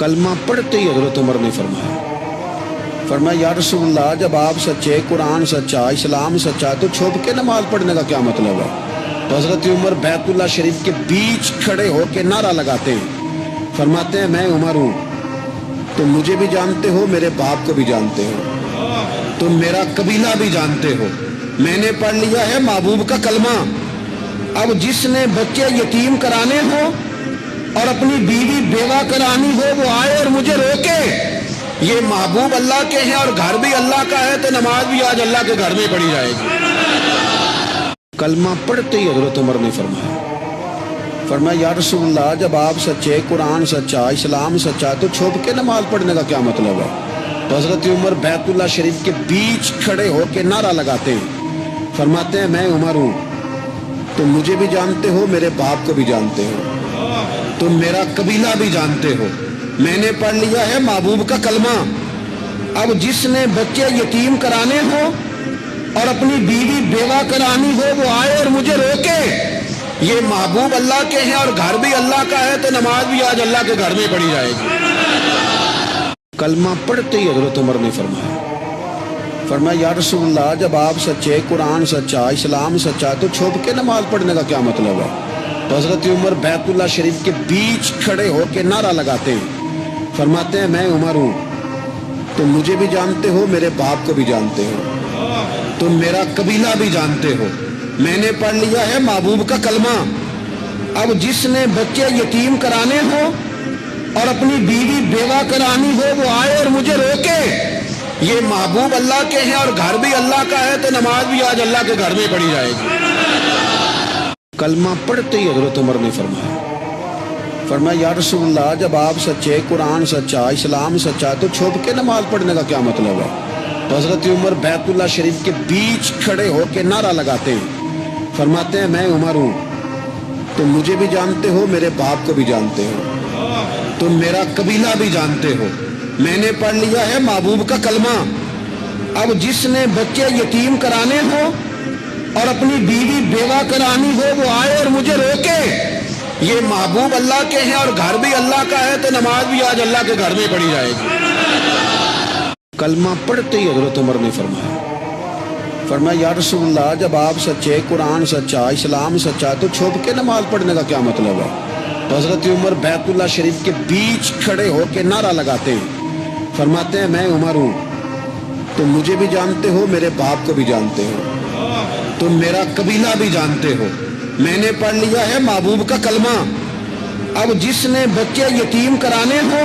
کلمہ پڑھتے ہی حضرت عمر نے فرمایا یا رسول اللہ، جب آپ سچے، قرآن سچا، اسلام سچا، تو چھپ کے نماز پڑھنے کا کیا مطلب ہے؟ تو حضرت عمر بیت اللہ شریف کے بیچ کھڑے ہو کے نعرہ لگاتے ہیں، فرماتے ہیں میں عمر ہوں، تم مجھے بھی جانتے ہو، میرے باپ کو بھی جانتے ہو، تم میرا قبیلہ بھی جانتے ہو، میں نے پڑھ لیا ہے محبوب کا کلمہ۔ اب جس نے بچے یتیم کرانے ہو اور اپنی بیوی بیوہ کرانی ہو، وہ آئے اور مجھے روکے۔ یہ محبوب اللہ کے ہیں اور گھر بھی اللہ کا ہے، تو نماز بھی آج اللہ کے گھر میں پڑھی جائے گی۔ کلمہ پڑھتے ہی حضرت عمر نے فرمایا یا رسول اللہ، جب آپ سچے، قرآن سچا، اسلام سچا، تو چھپ کے نماز پڑھنے کا کیا مطلب ہے؟ تو حضرت عمر بیت اللہ شریف کے بیچ کھڑے ہو کے نعرہ لگاتے ہیں، فرماتے ہیں میں عمر ہوں، تم مجھے بھی جانتے ہو، میرے باپ کو بھی جانتے ہو، تم میرا قبیلہ بھی جانتے ہو، میں نے پڑھ لیا ہے محبوب کا کلمہ۔ اب جس نے بچے یتیم کرانے ہو اور اپنی بیوی بیوہ کرانی ہو، وہ آئے اور مجھے روکے۔ یہ محبوب اللہ کے ہیں اور گھر بھی اللہ کا ہے، تو نماز بھی آج اللہ کے گھر میں پڑھی جائے گی۔ کلمہ پڑھتے ہی حضرت عمر نے فرمایا یا رسول اللہ، جب آپ سچے، قرآن سچا، اسلام سچا، تو چھپ کے نماز پڑھنے کا کیا مطلب ہے؟ تو حضرت عمر بیت اللہ شریف کے بیچ کھڑے ہو کے نعرہ لگاتے ہیں، فرماتے ہیں میں عمر ہوں، تم مجھے بھی جانتے ہو، میرے باپ کو بھی جانتے ہو، تم میرا قبیلہ بھی جانتے ہو، میں نے پڑھ لیا ہے محبوب کا کلمہ۔ اب جس نے بچے یتیم کرانے ہو اور اپنی بیوی بیوہ کرانی ہو، وہ آئے اور مجھے روکے۔ یہ محبوب اللہ کے ہیں اور گھر بھی اللہ کا ہے، تو نماز بھی آج اللہ کے گھر میں پڑھی جائے گی۔ کلمہ پڑھتے ہی حضرت عمر نے فرمایا یا رسول اللہ، جب آپ سچے، قرآن سچا، اسلام سچا، تو چھپ کے نماز پڑھنے کا کیا مطلب ہے؟ تو حضرت عمر بیت اللہ شریف کے بیچ کھڑے ہو کے نعرہ لگاتے ہیں، فرماتے ہیں میں عمر ہوں، تم مجھے بھی جانتے ہو، میرے باپ کو بھی جانتے ہو، تم میرا قبیلہ بھی جانتے ہو، میں نے پڑھ لیا ہے محبوب کا کلمہ۔ اب جس نے بچے یتیم کرانے ہو اور اپنی بیوی بیوہ کرانی ہو، وہ آئے اور مجھے روکے۔ یہ محبوب اللہ کے ہیں اور گھر بھی اللہ کا ہے، تو نماز بھی آج اللہ کے گھر میں پڑھی جائے گی۔ کلمہ پڑھتے ہی حضرت عمر نے فرمایا یا رسول اللہ، جب آپ سچے، قرآن سچا، اسلام سچا، تو چھپ کے نماز پڑھنے کا کیا مطلب ہے؟ تو حضرت عمر بیت اللہ شریف کے بیچ کھڑے ہو کے نعرہ لگاتے ہیں، فرماتے ہیں میں عمر ہوں، تم مجھے بھی جانتے ہو، میرے باپ کو بھی جانتے ہو، تم میرا قبیلہ بھی جانتے ہو، میں نے پڑھ لیا ہے محبوب کا کلمہ۔ اب جس نے بچے یتیم کرانے ہو